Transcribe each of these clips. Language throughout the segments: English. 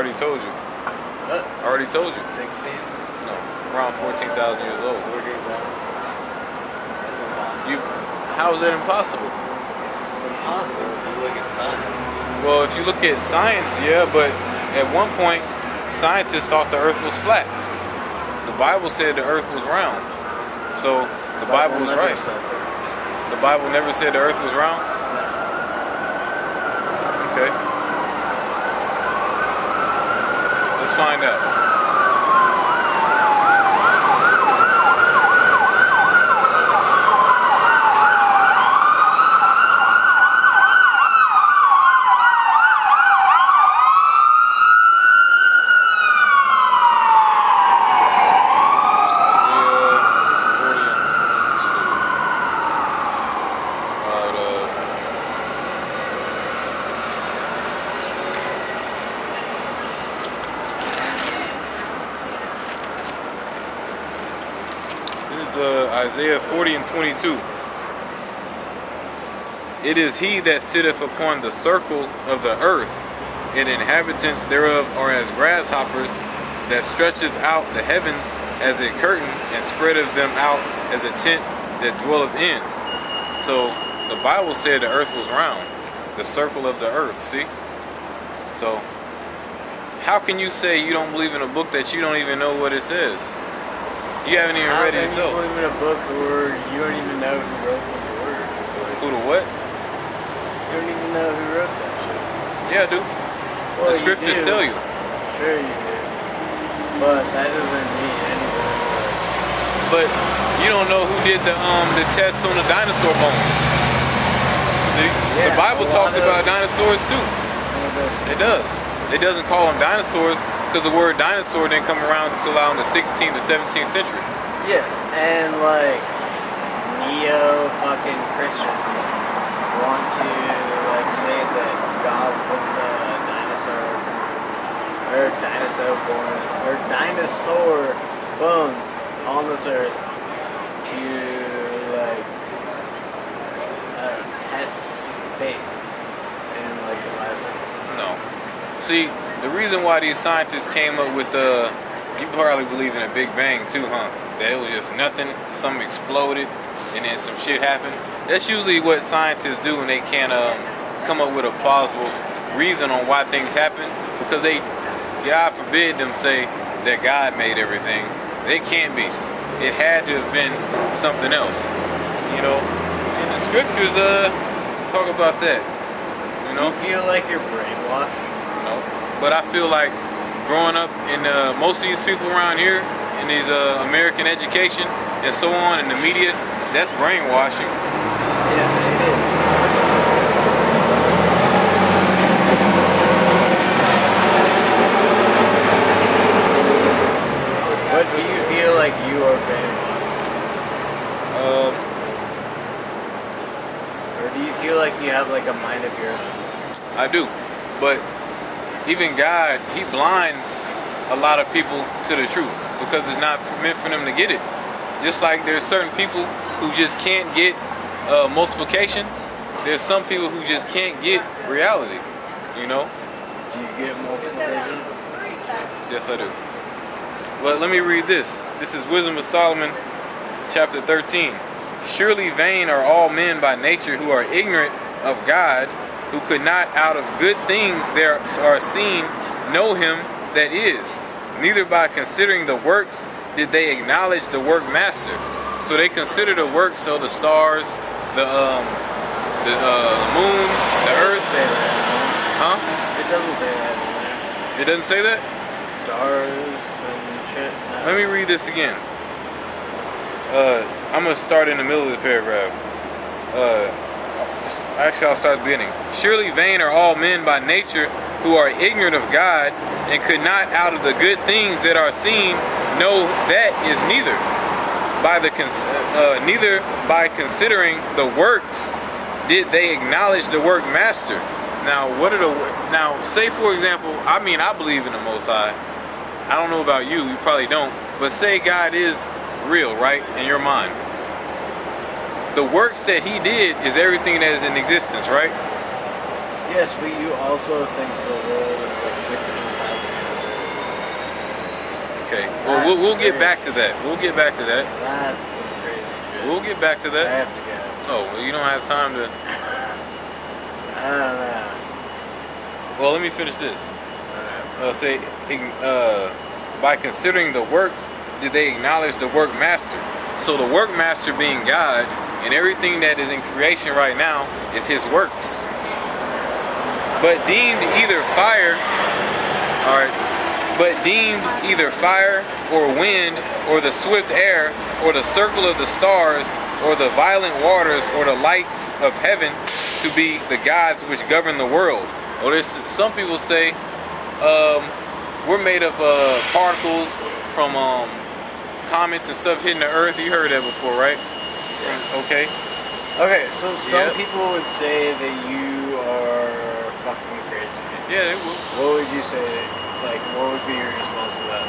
already told you. What? I already told you. 16? No, around 14,000 years old. 40,000. That's impossible. How is that impossible? It's impossible if you look at science. Well, if you look at science, yeah, but at one point, scientists thought the Earth was flat. The Bible said the Earth was round. So the Bible was right. The Bible never said the Earth was round? Okay. Let's find out. Isaiah 40 and 22. It is he that sitteth upon the circle of the earth, and inhabitants thereof are as grasshoppers, that stretcheth out the heavens as a curtain, and spreadeth them out as a tent that dwelleth in. So the Bible said the earth was round, the circle of the earth, see? So how can you say you don't believe in a book that you don't even know what it says? You haven't even read it yourself. You believe in a book where you don't even know who wrote the word? Who the what? You don't even know who wrote that shit. Yeah, I do. Well, the scriptures tell you. Sure you do. But that doesn't mean anything. But you don't know who did the tests on the dinosaur bones. See? Yeah, the Bible talks about dinosaurs too. It does. It doesn't call them dinosaurs because the word dinosaur didn't come around until around the 16th to 17th century. Yes, and like neo-fucking Christians want to like say that God put the dinosaur bones on this earth to like test faith in like the Bible. No. See, the reason why these scientists came up with you probably believe in a Big Bang too, huh? That it was just nothing, something exploded, and then some shit happened. That's usually what scientists do when they can't come up with a plausible reason on why things happen, because they, God forbid them say that God made everything. They can't be. It had to have been something else, you know? And the scriptures talk about that, you know? Do you feel like you're brainwashed? No. But I feel like growing up in most of these people around here, in these American education and so on, in the media, that's brainwashing. Yeah, it is. But do you feel like you are brainwashed? Or do you feel like you have like a mind of your own? I do. But even God, he blinds a lot of people to the truth because it's not meant for them to get it. Just like there's certain people who just can't get multiplication, there's some people who just can't get reality, you know? Do you get multiplication? Yes, I do. But let me read this. This is Wisdom of Solomon, chapter 13. Surely vain are all men by nature who are ignorant of God, who could not out of good things there are seen know him that is. Neither by considering the works did they acknowledge the workmaster. So they consider the works of the stars, the moon, the earth. Say that. Huh? It doesn't say that. It doesn't say that? Stars and shit. No. Let me read this again. I'm going to start in the middle of the paragraph. Actually, I'll start at the beginning. Surely vain are all men by nature who are ignorant of God, and could not out of the good things that are seen know that is neither by considering the works did they acknowledge the workmaster. Now, say for example, I believe in the Most High. I don't know about you, you probably don't, but say God is real, right, in your mind. The works that he did is everything that is in existence, right? Yes, but you also think the world is like 16,000 Okay. Well, we'll get back to that. We'll get back to that. That's some crazy shit. We'll get back to I that. have to go. Oh, well, you don't have time to. I don't know. Well, let me finish this. By considering the works, did they acknowledge the work master? So the work master being God, and everything that is in creation right now is his works. But deemed either fire, or wind, or the swift air, or the circle of the stars, or the violent waters, or the lights of heaven to be the gods which govern the world. Or some people say we're made of particles from comets and stuff hitting the earth. You heard that before, right? Yeah. Okay. Okay, so some people would say that you are fucking crazy. Yeah, they would. What would you say? Like, what would be your response to that?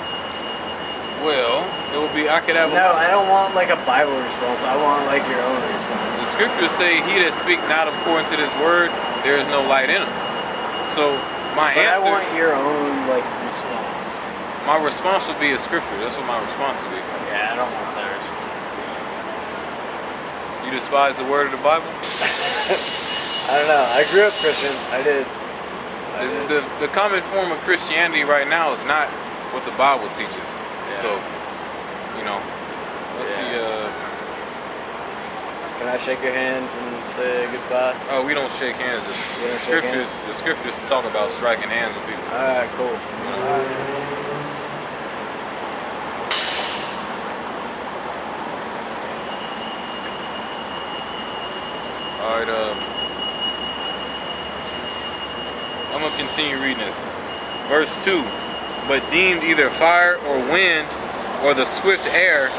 Well, it would be, I could have No, I don't want like a Bible response. I want like your own response. The scriptures say, he that speak not according to this word, there is no light in him. So my answer, I want your own like response. My response would be a scripture. That's what my response would be. Yeah, I don't want that response. You despise the word of the Bible? I don't know. I grew up Christian. I did. The common form of Christianity right now is not what the Bible teaches. Yeah. So, you know, let's see. Can I shake your hand and say goodbye? Oh, we don't shake hands. The scriptures talk about striking hands with people. All right, cool. You know? Alright, I'm going to continue reading this. Verse 2. But deemed either fire or wind or the swift air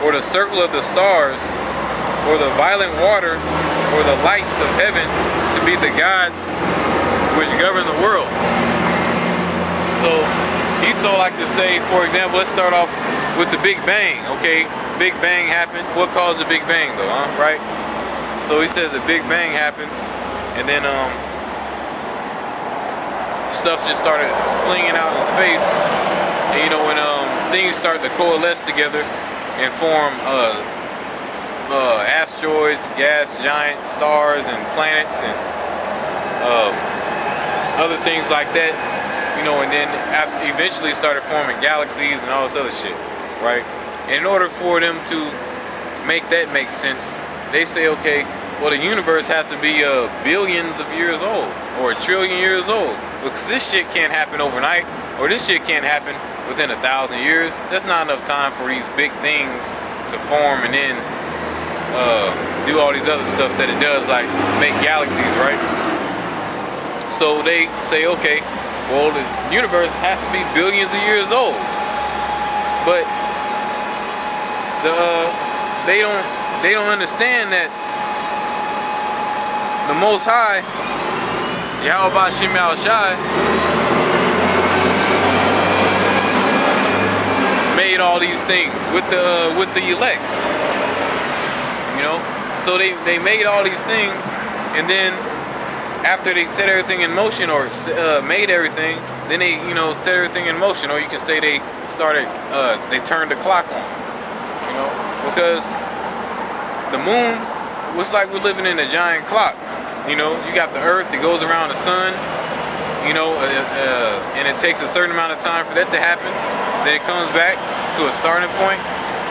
or the circle of the stars or the violent water or the lights of heaven to be the gods which govern the world. So Esau like to say, for example, let's start off with the Big Bang. Okay, Big Bang happened. What caused the Big Bang though, huh? Right? So he says a Big Bang happened, and then stuff just started flinging out in space. And you know, when things start to coalesce together and form asteroids, gas giant stars, and planets, and other things like that, you know, and then eventually started forming galaxies and all this other shit, right? And in order for them to make that make sense, they say, okay, well, the universe has to be billions of years old or a trillion years old, because this shit can't happen overnight, or this shit can't happen within 1,000 years. That's not enough time for these big things to form and then do all these other stuff that it does, like make galaxies, right? So they say, okay, well, the universe has to be billions of years old, but they don't understand that the Most High, Yahweh Shem Shai, made all these things with the elect, you know. So they made all these things, and then after they set everything in motion, or made everything, then they, you know, set everything in motion, or you can say they turned the clock on, you know, because the moon was like we're living in a giant clock. You know, you got the earth that goes around the sun, you know, and it takes a certain amount of time for that to happen. Then it comes back to a starting point.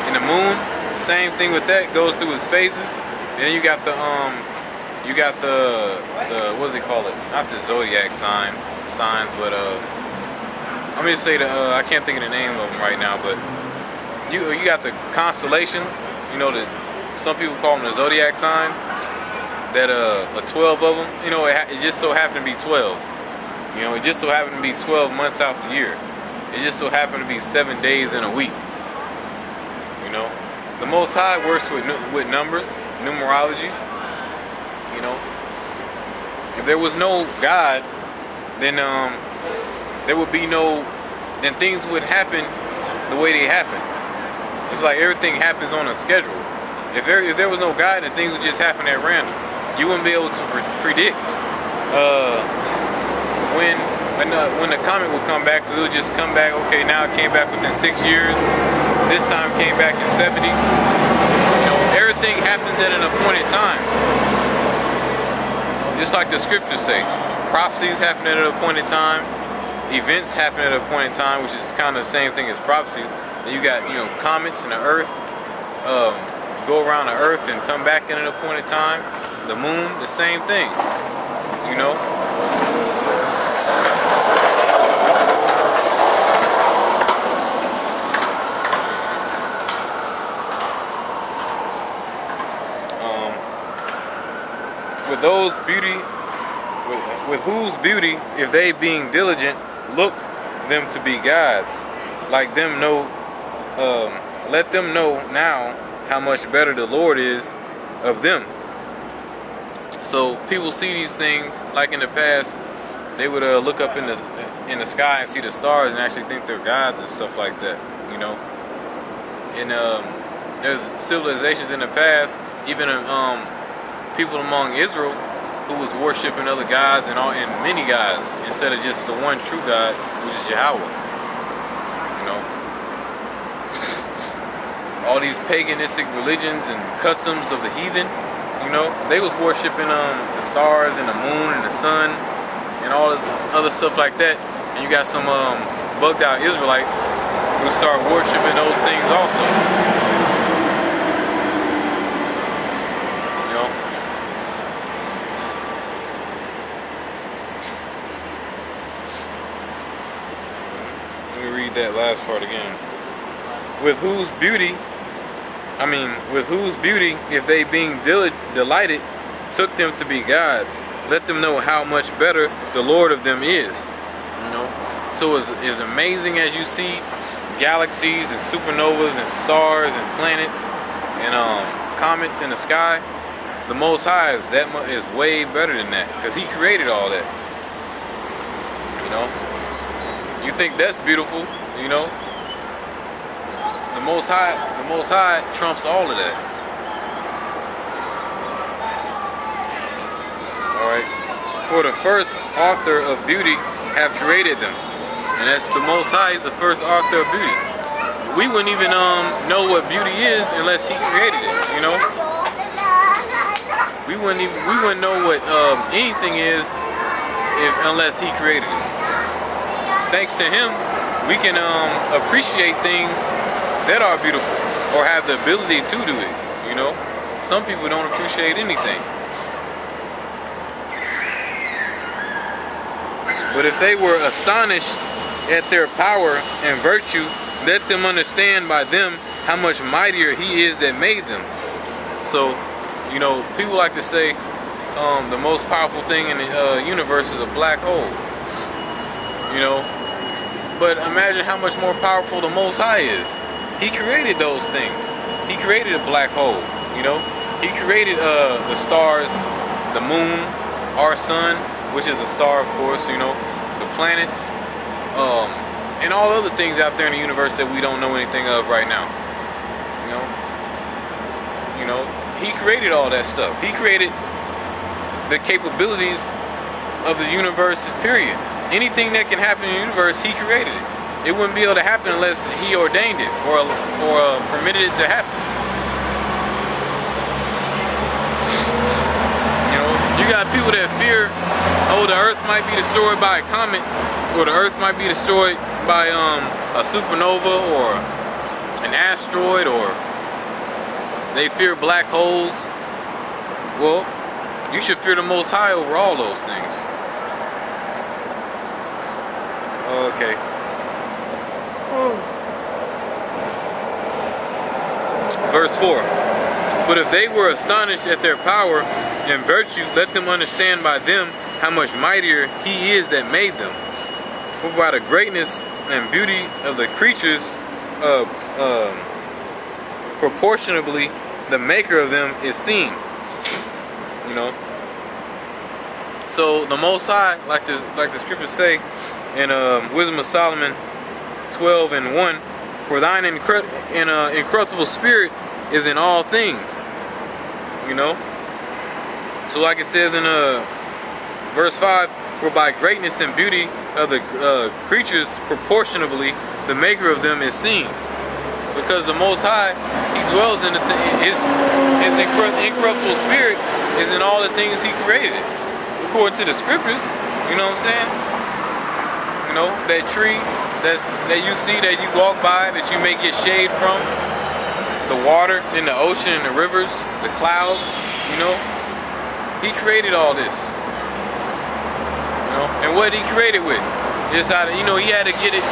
And the moon, same thing with that, goes through its phases. And then you got the what does he call it? Not the zodiac signs, but I'm gonna say I can't think of the name of them right now, but you got the constellations. You know, some people call them the zodiac signs. That 12 of them, you know, it just so happened to be 12. You know, it just so happened to be 12 months out the year. It just so happened to be 7 days in a week. You know, the Most High works with numbers, numerology. You know, if there was no God, then then things wouldn't happen the way they happen. It's like everything happens on a schedule. If there was no God, then things would just happen at random. You wouldn't be able to predict when And when the comet will come back, it'll just come back. Okay, now it came back within 6 years. This time came back in 70. You know, everything happens at an appointed time. Just like the scriptures say, prophecies happen at an appointed time. Events happen at an appointed time, which is kind of the same thing as prophecies. And you got, you know, comets in the earth, go around the earth and come back at an appointed time. The moon, the same thing. You know. With those beauty, with whose beauty, if they being diligent, look them to be gods, like them know, let them know now how much better the Lord is of them. So people see these things, like in the past, they would look up in the sky and see the stars and actually think they're gods and stuff like that, you know. And there's civilizations in the past, even people among Israel who was worshiping other gods and many gods instead of just the one true God, which is Yahweh. You know, all these paganistic religions and customs of the heathen, you know, they was worshiping the stars and the moon and the sun and all this other stuff like that. And you got some bugged out Israelites who start worshiping those things also. That last part again. With whose beauty, if they being delighted, took them to be gods, let them know how much better the Lord of them is. You know, so as amazing as you see galaxies and supernovas and stars and planets and comets in the sky, the Most High is way better than that, because He created all that. You know, you think that's beautiful? You know, the Most High trumps all of that. All right. For the first author of beauty have created them, and that's the Most High is the first author of beauty. We wouldn't even know what beauty is unless He created it. You know, we wouldn't know what anything is unless He created it. Thanks to Him, we can appreciate things that are beautiful or have the ability to do it, you know. Some people don't appreciate anything. But if they were astonished at their power and virtue, let them understand by them how much mightier He is that made them. So, you know, people like to say the most powerful thing in the universe is a black hole, you know. But imagine how much more powerful the Most High is. He created those things. He created a black hole, you know. He created the stars, the moon, our sun, which is a star, of course, you know, the planets, and all other things out there in the universe that we don't know anything of right now. You know, He created all that stuff. He created the capabilities of the universe, period. Anything that can happen in the universe, He created it. It wouldn't be able to happen unless He ordained it or permitted it to happen. You know, you got people that fear, oh, the Earth might be destroyed by a comet, or the Earth might be destroyed by a supernova or an asteroid, or they fear black holes. Well, you should fear the Most High over all those things. Okay. Verse 4. But if they were astonished at their power and virtue, let them understand by them how much mightier He is that made them. For by the greatness and beauty of the creatures, proportionably the Maker of them is seen. You know. So the Most High, like the scriptures say in Wisdom of Solomon 12:1, for thine incorruptible spirit is in all things. You know. So like it says in verse 5, for by greatness and beauty of the creatures proportionably the maker of them is seen. Because the Most High, He dwells in His incorruptible spirit is in all the things He created, according to the scriptures. You know what I'm saying? You know, that tree that you see, that you walk by, that you may get shade from, the water in the ocean and the rivers, the clouds. You know, He created all this. You know, and what He created with, just how to, you know, He had to get it.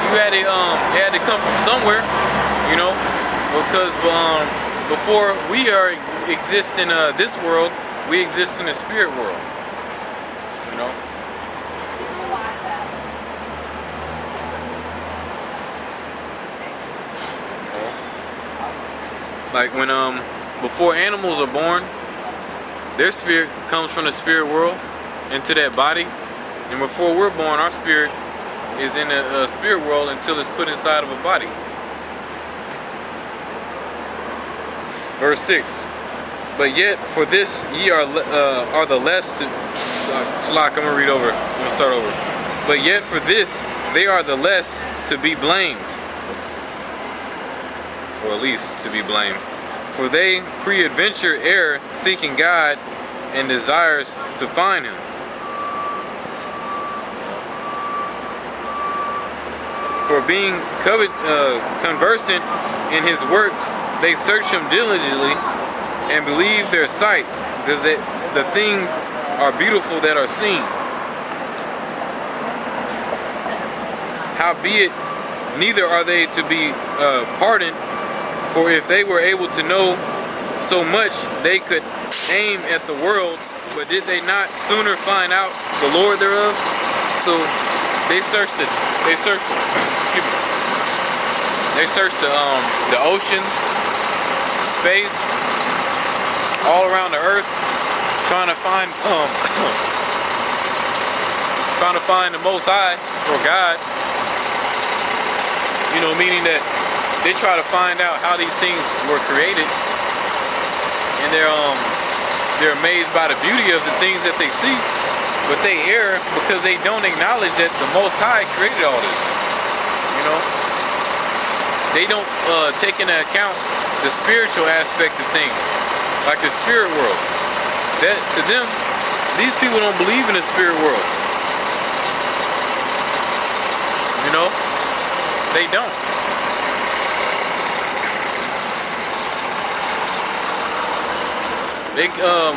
It had to come from somewhere, you know, because before we exist in this world, we exist in the spirit world, you know. Like when before animals are born, their spirit comes from the spirit world into that body, and before we're born, our spirit is in the spirit world until it's put inside of a body. Verse 6. But yet for this ye are the less to... Slack, I'm going to read over. I'm going to start over. But yet for this they are the less to be blamed. Or at least to be blamed. For they pre-adventure err, seeking God, and desires to find Him. For being conversant in His works, they search Him diligently and believe their sight, because the things are beautiful that are seen. Howbeit, neither are they to be pardoned, for if they were able to know so much, they could aim at the world, but did they not sooner find out the Lord thereof? So they searched the oceans, space, all around the earth, trying to find the Most High, or God. You know, meaning that they try to find out how these things were created, and they're amazed by the beauty of the things that they see. But they err because they don't acknowledge that the Most High created all this. You know, they don't take into account the spiritual aspect of things, like the spirit world. That to them, these people don't believe in the spirit world. You know, they don't.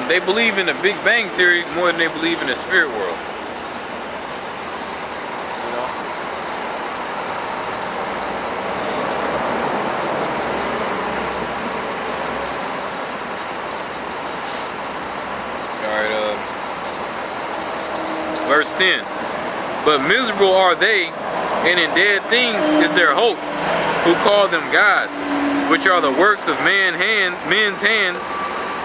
They believe in the Big Bang Theory more than they believe in the spirit world. You know? Alright, verse 10. But miserable are they, and in dead things is their hope, who call them gods, which are the works of men's hands,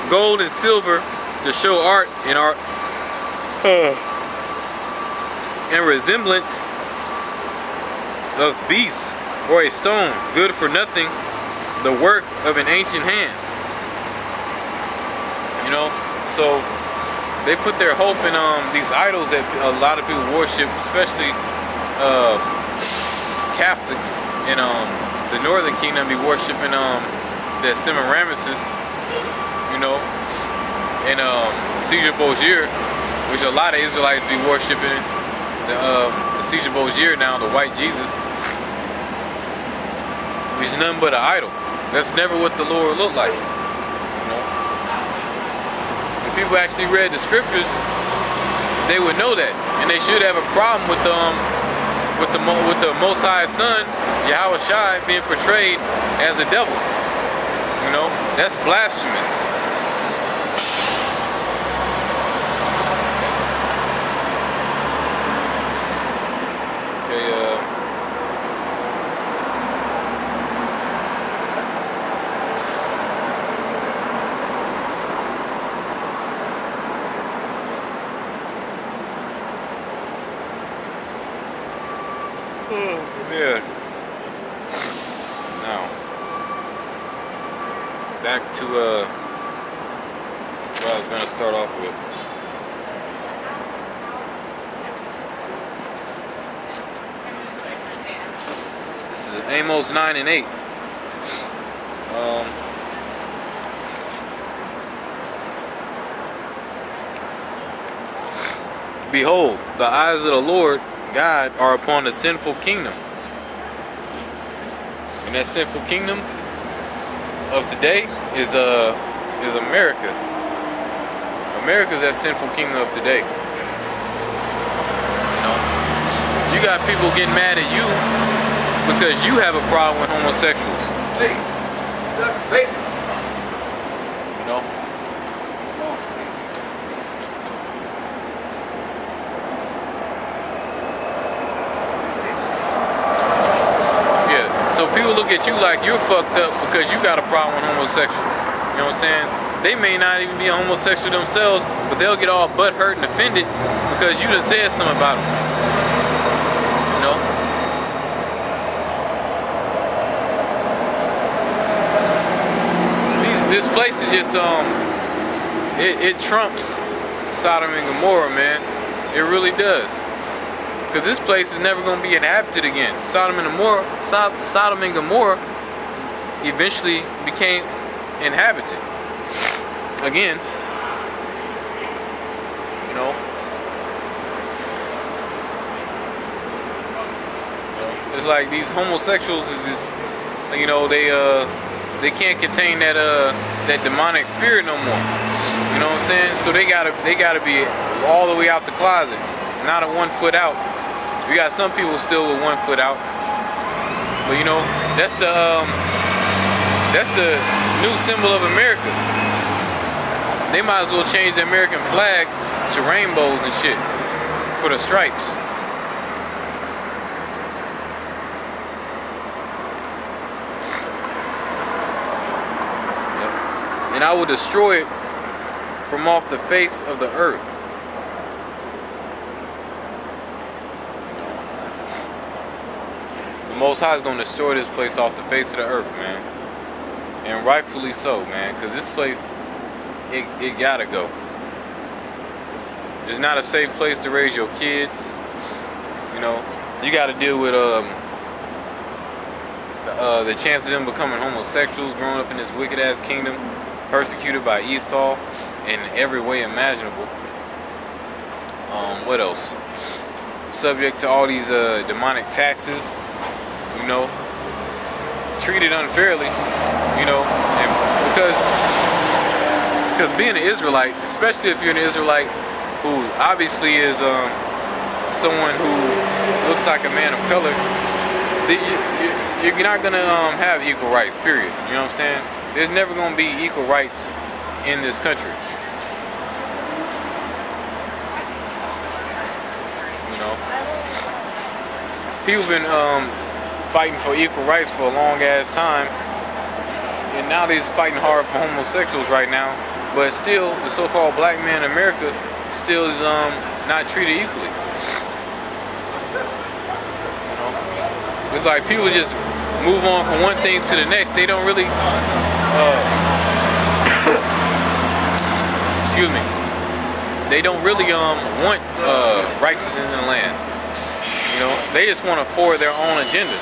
gold and silver, to show art and resemblance of beasts, or a stone, good for nothing, the work of an ancient hand. You know, so they put their hope in these idols that a lot of people worship, especially Catholics in the Northern Kingdom be worshiping that Semiramis, you know, and Caesar Borgia, which a lot of Israelites be worshiping the Caesar Borgia now, the white Jesus, which is nothing but an idol. That's never what the Lord looked like. You know? If people actually read the scriptures, they would know that, and they should have a problem with the Most High's Son, Yahweh Shai, being portrayed as a devil. You know, that's blasphemous. Yeah. Now, back to what I was gonna start off with. This is Amos 9 and 8. Behold, the eyes of the Lord God are upon the sinful kingdom. And that sinful kingdom of today is America. America's that sinful kingdom of today. You know, you got people getting mad at you because you have a problem with homosexuals. Hey, hey. You know. So people look at you like you're fucked up because you got a problem with homosexuals. You know what I'm saying? They may not even be a homosexual themselves, but they'll get all butthurt and offended because you done said something about them. You know? This place is just it trumps Sodom and Gomorrah, man. It really does. Because this place is never going to be inhabited again. Sodom and Gomorrah eventually became inhabited again. You know. It's like these homosexuals is just, you know, they can't contain that demonic spirit no more. You know what I'm saying? So they gotta be all the way out the closet, not a 1 foot out. We got some people still with 1 foot out, but you know that's the new symbol of America. They might as well change the American flag to rainbows and shit for the stripes. Yep. And I will destroy it from off the face of the earth. The Most High is going to destroy this place off the face of the earth, man. And rightfully so, man, because this place, it gotta go. It's not a safe place to raise your kids. You know, you got to deal with the chance of them becoming homosexuals, growing up in this wicked ass kingdom, persecuted by Esau in every way imaginable. What else? Subject to all these demonic taxes. You know, treated unfairly, you know, and because being an Israelite, especially if you're an Israelite who obviously is someone who looks like a man of color, you're not gonna have equal rights, period. You know what I'm saying? There's never gonna be equal rights in this country. You know, people have been fighting for equal rights for a long ass time, and now they're just fighting hard for homosexuals right now. But still, the so-called black man in America still is not treated equally. You know? It's like people just move on from one thing to the next. They don't really excuse me. They don't really want righteousness in the land. You know, they just want to forward their own agenda.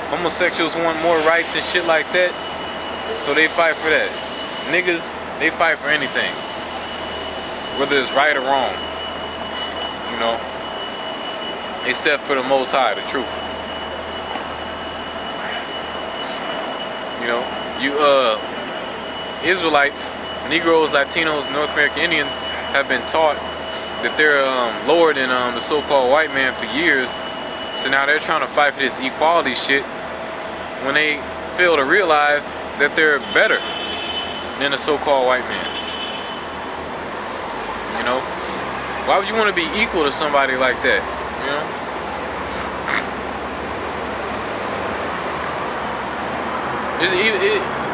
Homosexuals want more rights and shit like that, so they fight for that. Niggas, they fight for anything, whether it's right or wrong. You know, except for the Most High, the truth. You know, you Israelites, Negroes, Latinos, North American Indians have been taught that they're lower than the so-called white man for years. So now they're trying to fight for this equality shit when they fail to realize that they're better than the so-called white man. You know? Why would you want to be equal to somebody like that? You know?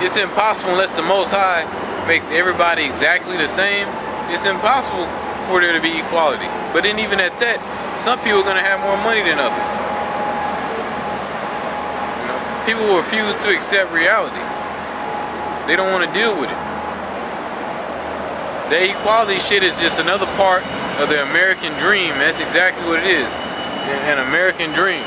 It's impossible unless the Most High makes everybody exactly the same. It's impossible for there to be equality. But then even at that, some people are going to have more money than others. You know, people will refuse to accept reality. They don't want to deal with it. The equality shit is just another part of the American dream. That's exactly what it is. An American dream.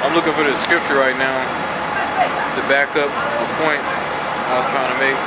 I'm looking for the scripture right now to back up a point I was trying to make.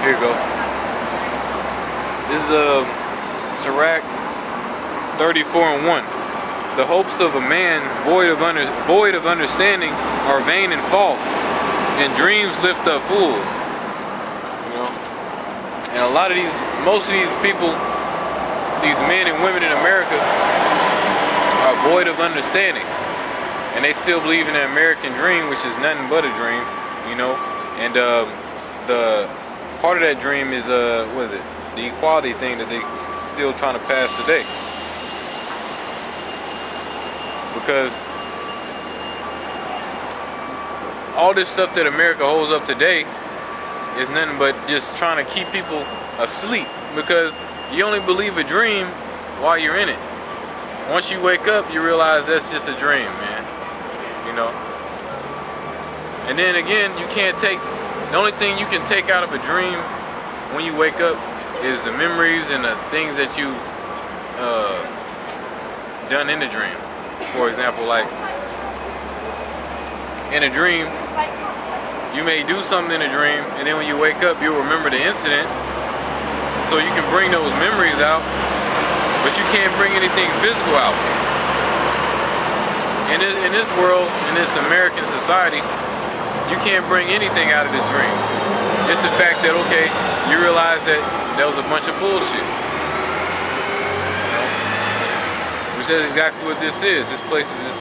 Here you go. This is Sirach 34:1. The hopes of a man void of understanding are vain and false, and dreams lift up fools. You know, and a lot of most of these people, these men and women in America, are void of understanding, and they still believe in the American dream, which is nothing but a dream. You know, and the part of that dream is what is it? The equality thing that they still trying to pass today. Because all this stuff that America holds up today is nothing but just trying to keep people asleep. Because you only believe a dream while you're in it. Once you wake up, you realize that's just a dream, man. You know. And then again, you can't take. The only thing you can take out of a dream when you wake up is the memories and the things that you've done in the dream. For example, like in a dream, you may do something in a dream, and then when you wake up, you'll remember the incident. So you can bring those memories out, but you can't bring anything physical out. In this world, in this American society, you can't bring anything out of this dream. It's the fact that, okay, you realize that that was a bunch of bullshit. Which is exactly what this is. This place is just